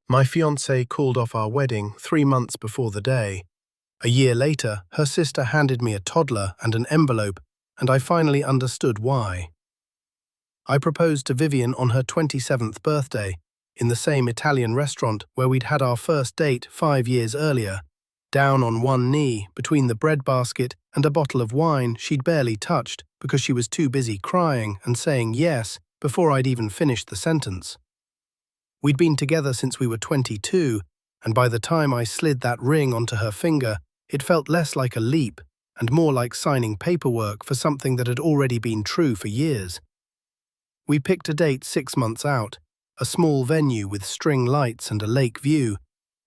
My fiancée called off our wedding 3 months before the day. A year later, her sister handed me a toddler and an envelope, and I finally understood why. I proposed to Vivian on her 27th birthday, in the same Italian restaurant where we'd had our first date 5 years earlier, down on one knee between the bread basket and a bottle of wine she'd barely touched because she was too busy crying and saying yes before I'd even finished the sentence. We'd been together since we were 22, and by the time I slid that ring onto her finger, it felt less like a leap and more like signing paperwork for something that had already been true for years. We picked a date 6 months out, a small venue with string lights and a lake view,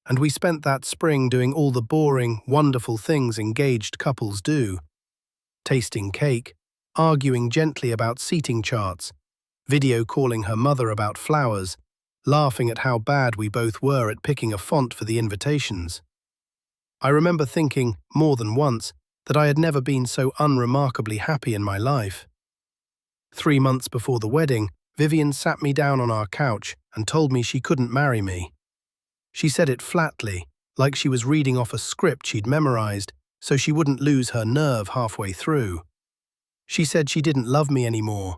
and we spent that spring doing all the boring, wonderful things engaged couples do. Tasting cake, arguing gently about seating charts, video calling her mother about flowers, laughing at how bad we both were at picking a font for the invitations. I remember thinking, more than once, that I had never been so unremarkably happy in my life. 3 months before the wedding, Vivian sat me down on our couch and told me she couldn't marry me. She said it flatly, like she was reading off a script she'd memorized, so she wouldn't lose her nerve halfway through. She said she didn't love me anymore.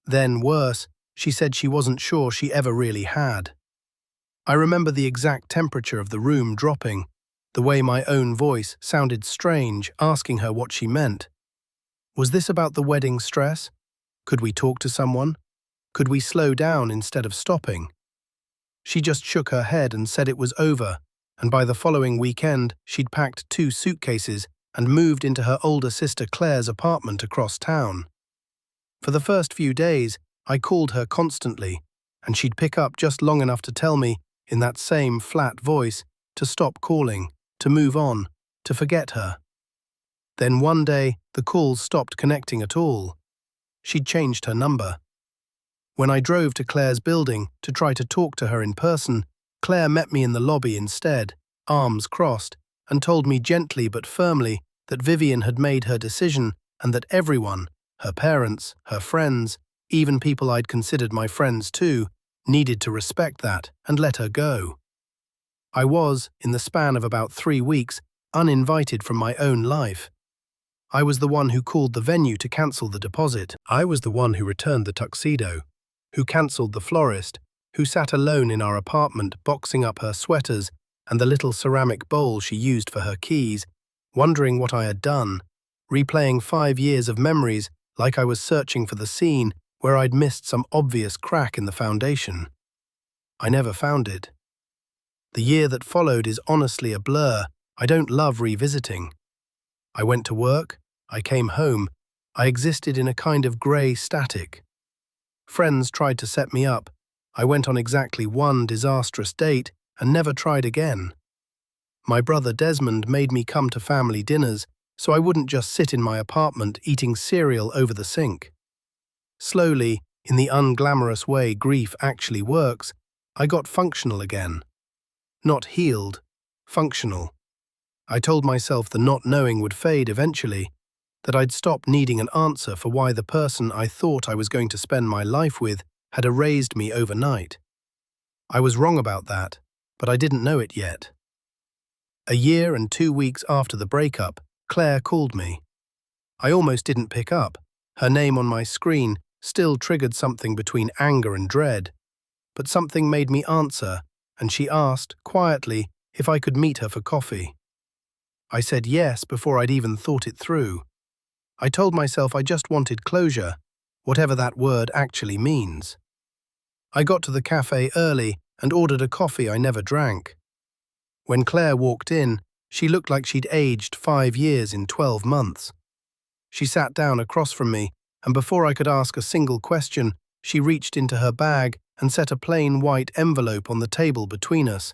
Then, worse, she said she wasn't sure she ever really had. I remember the exact temperature of the room dropping, the way my own voice sounded strange, asking her what she meant. Was this about the wedding stress? Could we talk to someone? Could we slow down instead of stopping? She just shook her head and said it was over, and by the following weekend she'd packed 2 suitcases and moved into her older sister Claire's apartment across town. For the first few days, I called her constantly, and she'd pick up just long enough to tell me, in that same flat voice, to stop calling, to move on, to forget her. Then one day, the calls stopped connecting at all. She'd changed her number. When I drove to Claire's building to try to talk to her in person, Claire met me in the lobby instead, arms crossed, and told me gently but firmly that Vivian had made her decision and that everyone, her parents, her friends, even people I'd considered my friends too, needed to respect that and let her go. I was, in the span of about 3 weeks, uninvited from my own life. I was the one who called the venue to cancel the deposit. I was the one who returned the tuxedo, who cancelled the florist, who sat alone in our apartment boxing up her sweaters and the little ceramic bowl she used for her keys, wondering what I had done, replaying 5 years of memories like I was searching for the scene where I'd missed some obvious crack in the foundation. I never found it. The year that followed is honestly a blur I don't love revisiting. I went to work, I came home, I existed in a kind of grey static. Friends tried to set me up. I went on exactly 1 disastrous date and never tried again. My brother Desmond made me come to family dinners so I wouldn't just sit in my apartment eating cereal over the sink. Slowly, in the unglamorous way grief actually works, I got functional again. Not healed, functional. I told myself the not knowing would fade eventually, that I'd stop needing an answer for why the person I thought I was going to spend my life with had erased me overnight. I was wrong about that, but I didn't know it yet. A year and 2 weeks after the breakup, Claire called me. I almost didn't pick up. Her name on my screen still triggered something between anger and dread. But something made me answer, and she asked, quietly, if I could meet her for coffee. I said yes before I'd even thought it through. I told myself I just wanted closure, whatever that word actually means. I got to the cafe early and ordered a coffee I never drank. When Claire walked in, she looked like she'd aged 5 years in 12 months. She sat down across from me, and before I could ask a single question, she reached into her bag and set a plain white envelope on the table between us,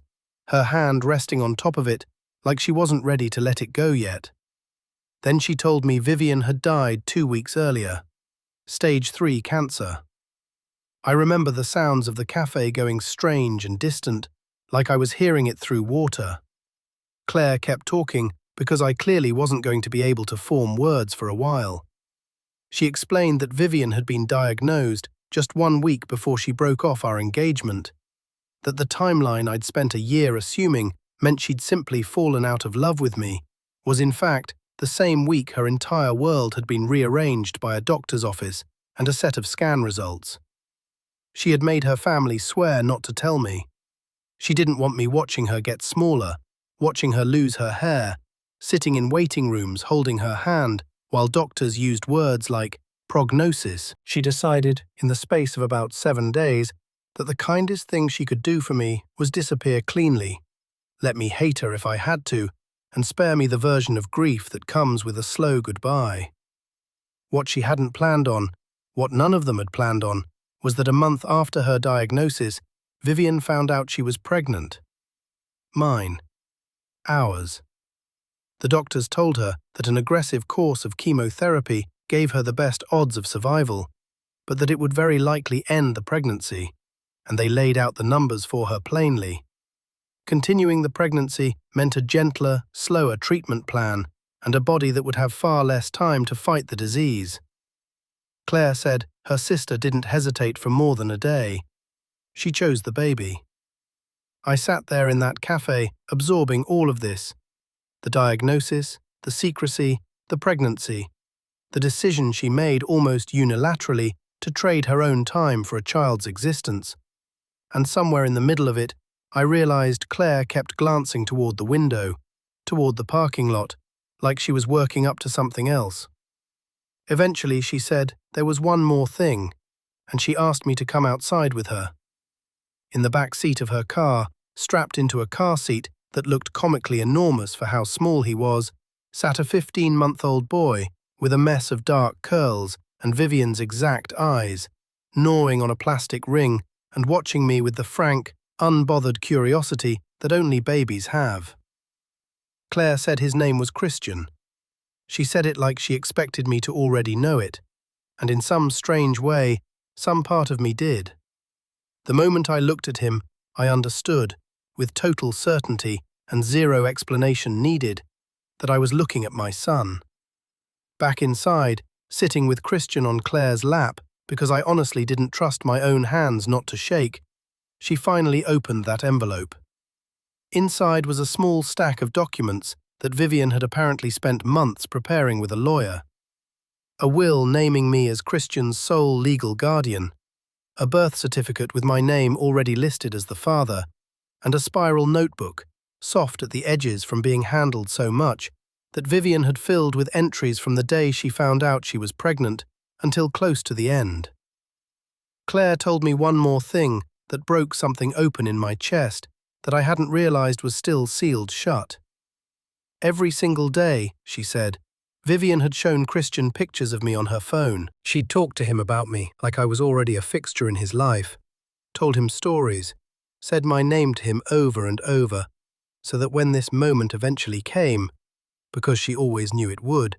her hand resting on top of it, like she wasn't ready to let it go yet. Then she told me Vivian had died 2 weeks earlier. Stage 3 cancer. I remember the sounds of the cafe going strange and distant, like I was hearing it through water. Claire kept talking because I clearly wasn't going to be able to form words for a while. She explained that Vivian had been diagnosed just 1 week before she broke off our engagement. that the timeline I'd spent a year assuming meant she'd simply fallen out of love with me was in fact the same week her entire world had been rearranged by a doctor's office and a set of scan results. She had made her family swear not to tell me. She didn't want me watching her get smaller, watching her lose her hair, sitting in waiting rooms holding her hand while doctors used words like prognosis. She decided, in the space of about 7 days, that the kindest thing she could do for me was disappear cleanly, let me hate her if I had to, and spare me the version of grief that comes with a slow goodbye. What she hadn't planned on, what none of them had planned on, was that a month after her diagnosis, Vivian found out she was pregnant. Mine. Ours. The doctors told her that an aggressive course of chemotherapy gave her the best odds of survival, but that it would very likely end the pregnancy, and they laid out the numbers for her plainly. Continuing the pregnancy meant a gentler, slower treatment plan and a body that would have far less time to fight the disease. Claire said her sister didn't hesitate for more than a day. She chose the baby. I sat there in that cafe, absorbing all of this. The diagnosis, the secrecy, the pregnancy, the decision she made almost unilaterally to trade her own time for a child's existence. And somewhere in the middle of it, I realized Claire kept glancing toward the window, toward the parking lot, like she was working up to something else. Eventually, she said there was one more thing, and she asked me to come outside with her. In the back seat of her car, strapped into a car seat that looked comically enormous for how small he was, sat a 15-month-old boy with a mess of dark curls and Vivian's exact eyes, gnawing on a plastic ring and watching me with the frank, unbothered curiosity that only babies have. Claire said his name was Christian. She said it like she expected me to already know it, and in some strange way, some part of me did. The moment I looked at him, I understood, with total certainty and zero explanation needed, that I was looking at my son. Back inside, sitting with Christian on Claire's lap, because I honestly didn't trust my own hands not to shake, she finally opened that envelope. Inside was a small stack of documents that Vivian had apparently spent months preparing with a lawyer. A will naming me as Christian's sole legal guardian, a birth certificate with my name already listed as the father, and a spiral notebook, soft at the edges from being handled so much, that Vivian had filled with entries from the day she found out she was pregnant until close to the end. Claire told me one more thing that broke something open in my chest that I hadn't realized was still sealed shut. Every single day, she said, Vivian had shown Christian pictures of me on her phone. She'd talked to him about me like I was already a fixture in his life, told him stories, said my name to him over and over, so that when this moment eventually came, because she always knew it would,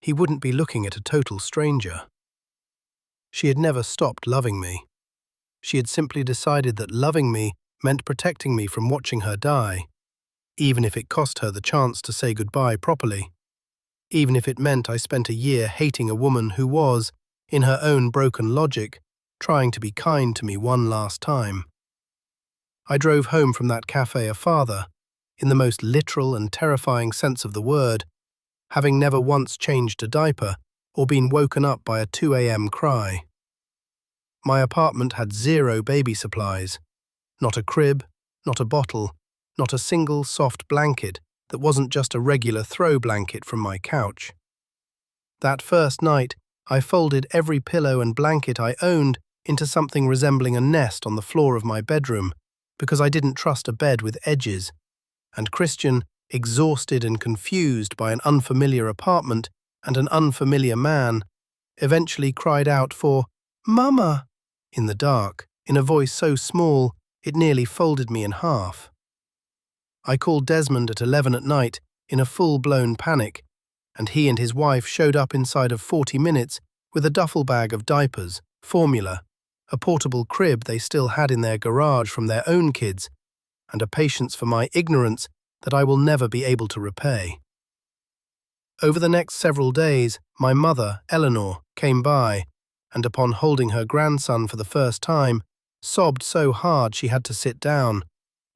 he wouldn't be looking at a total stranger. She had never stopped loving me. She had simply decided that loving me meant protecting me from watching her die, even if it cost her the chance to say goodbye properly, even if it meant I spent a year hating a woman who was, in her own broken logic, trying to be kind to me one last time. I drove home from that cafe a father, in the most literal and terrifying sense of the word, having never once changed a diaper or been woken up by a 2 a.m. cry. My apartment had 0 baby supplies, not a crib, not a bottle, not a single soft blanket that wasn't just a regular throw blanket from my couch. That first night, I folded every pillow and blanket I owned into something resembling a nest on the floor of my bedroom, because I didn't trust a bed with edges, and Christian, exhausted and confused by an unfamiliar apartment and an unfamiliar man, eventually cried out for "Mama!" in the dark, in a voice so small it nearly folded me in half. I called Desmond at 11 at night in a full-blown panic, and he and his wife showed up inside of 40 minutes with a duffel bag of diapers, formula, a portable crib they still had in their garage from their own kids, and a patience for my ignorance that I will never be able to repay. Over the next several days, my mother, Eleanor, came by, and upon holding her grandson for the first time, sobbed so hard she had to sit down,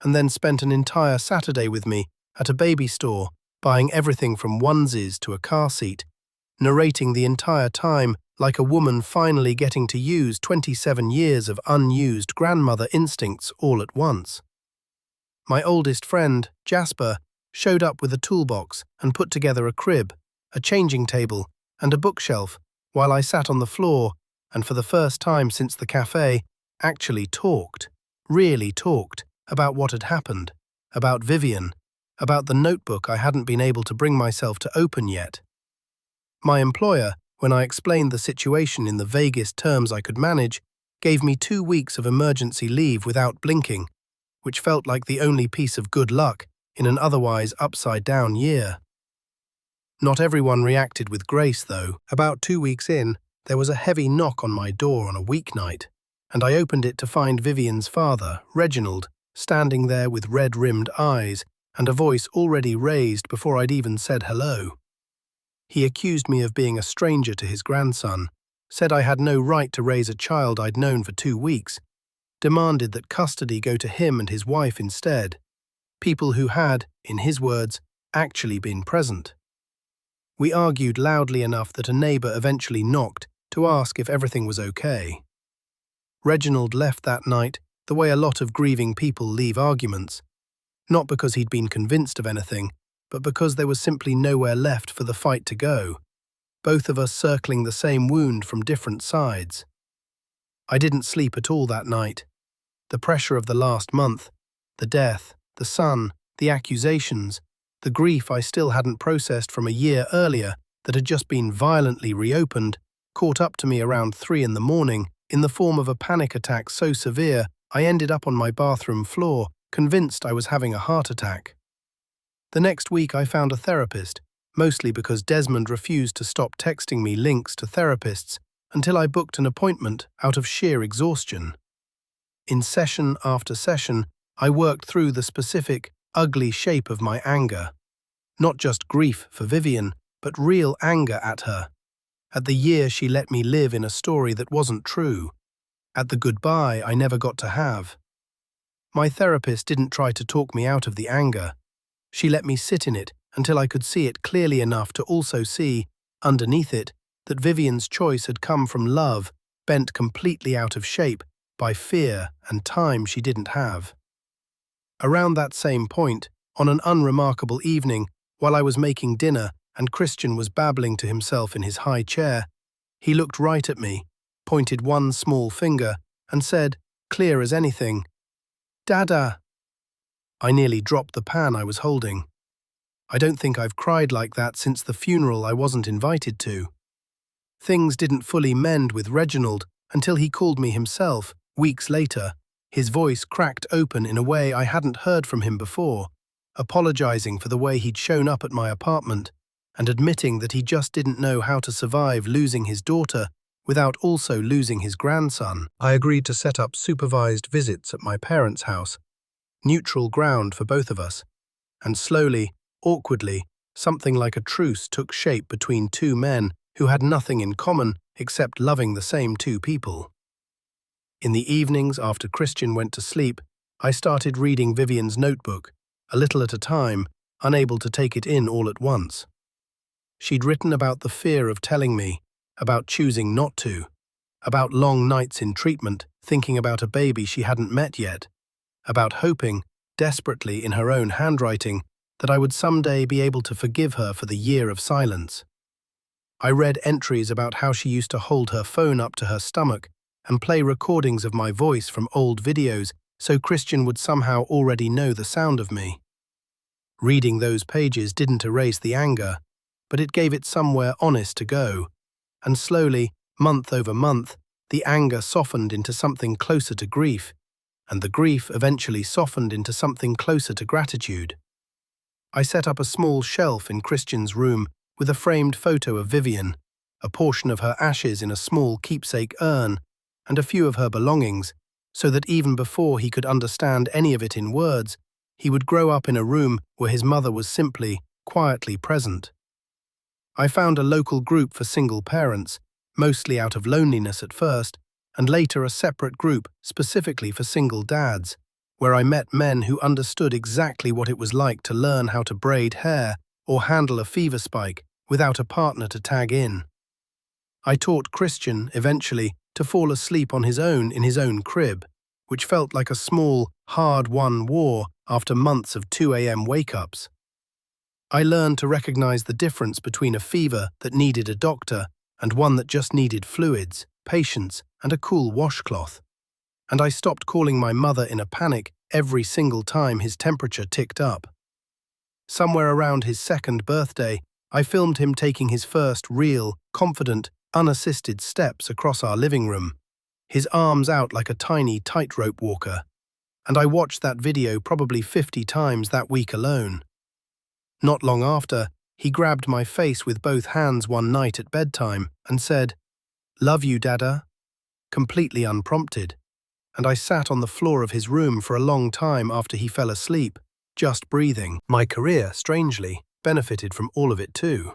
and then spent an entire Saturday with me at a baby store, buying everything from onesies to a car seat, narrating the entire time like a woman finally getting to use 27 years of unused grandmother instincts all at once. My oldest friend, Jasper, showed up with a toolbox and put together a crib, a changing table, and a bookshelf, while I sat on the floor and for the first time since the cafe, actually talked, really talked, about what had happened, about Vivian, about the notebook I hadn't been able to bring myself to open yet. My employer, when I explained the situation in the vaguest terms I could manage, gave me 2 weeks of emergency leave without blinking, which felt like the only piece of good luck in an otherwise upside-down year. Not everyone reacted with grace, though. About 2 weeks in, there was a heavy knock on my door on a weeknight, and I opened it to find Vivian's father, Reginald, standing there with red-rimmed eyes and a voice already raised before I'd even said hello. He accused me of being a stranger to his grandson, said I had no right to raise a child I'd known for 2 weeks, demanded that custody go to him and his wife instead, people who had, in his words, actually been present. We argued loudly enough that a neighbour eventually knocked to ask if everything was okay. Reginald left that night the way a lot of grieving people leave arguments, not because he'd been convinced of anything, but because there was simply nowhere left for the fight to go, both of us circling the same wound from different sides. I didn't sleep at all that night. The pressure of the last month, the death, the son, the accusations, the grief I still hadn't processed from a year earlier that had just been violently reopened, caught up to me around 3 in the morning in the form of a panic attack so severe I ended up on my bathroom floor, convinced I was having a heart attack. The next week I found a therapist, mostly because Desmond refused to stop texting me links to therapists until I booked an appointment out of sheer exhaustion. In session after session, I worked through the specific, ugly shape of my anger. Not just grief for Vivian, but real anger at her. At the year she let me live in a story that wasn't true. At the goodbye I never got to have. My therapist didn't try to talk me out of the anger. She let me sit in it until I could see it clearly enough to also see, underneath it, that Vivian's choice had come from love, bent completely out of shape by fear and time she didn't have. Around that same point, on an unremarkable evening, while I was making dinner and Christian was babbling to himself in his high chair, he looked right at me, pointed one small finger, and said, clear as anything, "Dada." I nearly dropped the pan I was holding. I don't think I've cried like that since the funeral I wasn't invited to. Things didn't fully mend with Reginald until he called me himself, weeks later, his voice cracked open in a way I hadn't heard from him before, apologizing for the way he'd shown up at my apartment and admitting that he just didn't know how to survive losing his daughter without also losing his grandson. I agreed to set up supervised visits at my parents' house, neutral ground for both of us, and slowly, awkwardly, something like a truce took shape between 2 men who had nothing in common except loving the same 2 people. In the evenings after Christian went to sleep, I started reading Vivian's notebook, a little at a time, unable to take it in all at once. She'd written about the fear of telling me, about choosing not to, about long nights in treatment, thinking about a baby she hadn't met yet, about hoping, desperately in her own handwriting, that I would someday be able to forgive her for the year of silence. I read entries about how she used to hold her phone up to her stomach and play recordings of my voice from old videos so Christian would somehow already know the sound of me. Reading those pages didn't erase the anger, but it gave it somewhere honest to go, and slowly, month over month, the anger softened into something closer to grief, and the grief eventually softened into something closer to gratitude. I set up a small shelf in Christian's room with a framed photo of Vivian, a portion of her ashes in a small keepsake urn, and a few of her belongings, so that even before he could understand any of it in words, he would grow up in a room where his mother was simply, quietly present. I found a local group for single parents, mostly out of loneliness at first, and later a separate group specifically for single dads, where I met men who understood exactly what it was like to learn how to braid hair or handle a fever spike without a partner to tag in. I taught Christian, eventually, to fall asleep on his own in his own crib, which felt like a small, hard-won war after months of 2 a.m. wake-ups. I learned to recognize the difference between a fever that needed a doctor and one that just needed fluids, patience, and a cool washcloth. And I stopped calling my mother in a panic every single time his temperature ticked up. Somewhere around his 2nd birthday, I filmed him taking his first real, confident, unassisted steps across our living room, his arms out like a tiny tightrope walker, and I watched that video probably 50 times that week alone. Not long after, he grabbed my face with both hands one night at bedtime and said, "Love you, Dada," completely unprompted, and I sat on the floor of his room for a long time after he fell asleep, just breathing. My career, strangely, benefited from all of it too.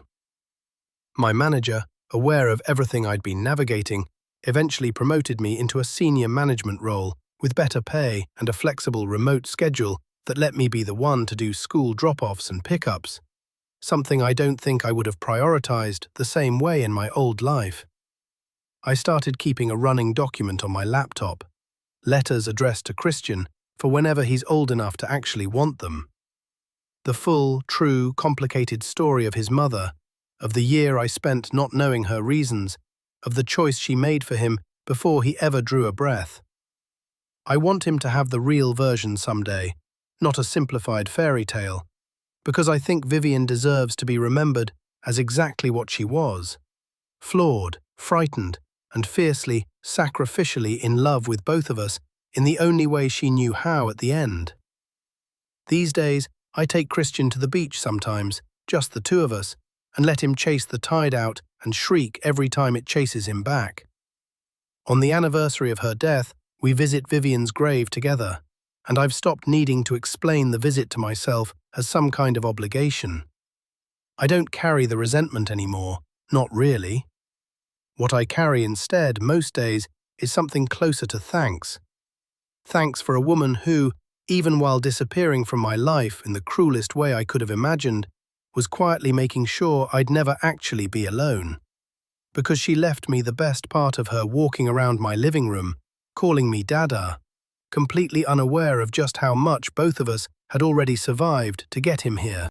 My manager, aware of everything I'd been navigating, eventually promoted me into a senior management role with better pay and a flexible remote schedule that let me be the one to do school drop-offs and pickups, something I don't think I would have prioritized the same way in my old life. I started keeping a running document on my laptop, letters addressed to Christian for whenever he's old enough to actually want them. The full, true, complicated story of his mother, of the year I spent not knowing her reasons, of the choice she made for him before he ever drew a breath. I want him to have the real version someday, not a simplified fairy tale, because I think Vivian deserves to be remembered as exactly what she was: flawed, frightened, and fiercely, sacrificially in love with both of us in the only way she knew how at the end. These days, I take Christian to the beach sometimes, just the two of us, and let him chase the tide out and shriek every time it chases him back. On the anniversary of her death, we visit Vivian's grave together, and I've stopped needing to explain the visit to myself as some kind of obligation. I don't carry the resentment anymore, not really. What I carry instead, most days, is something closer to thanks. Thanks for a woman who, even while disappearing from my life in the cruelest way I could have imagined, was quietly making sure I'd never actually be alone. Because she left me the best part of her walking around my living room, calling me Dada, completely unaware of just how much both of us had already survived to get him here.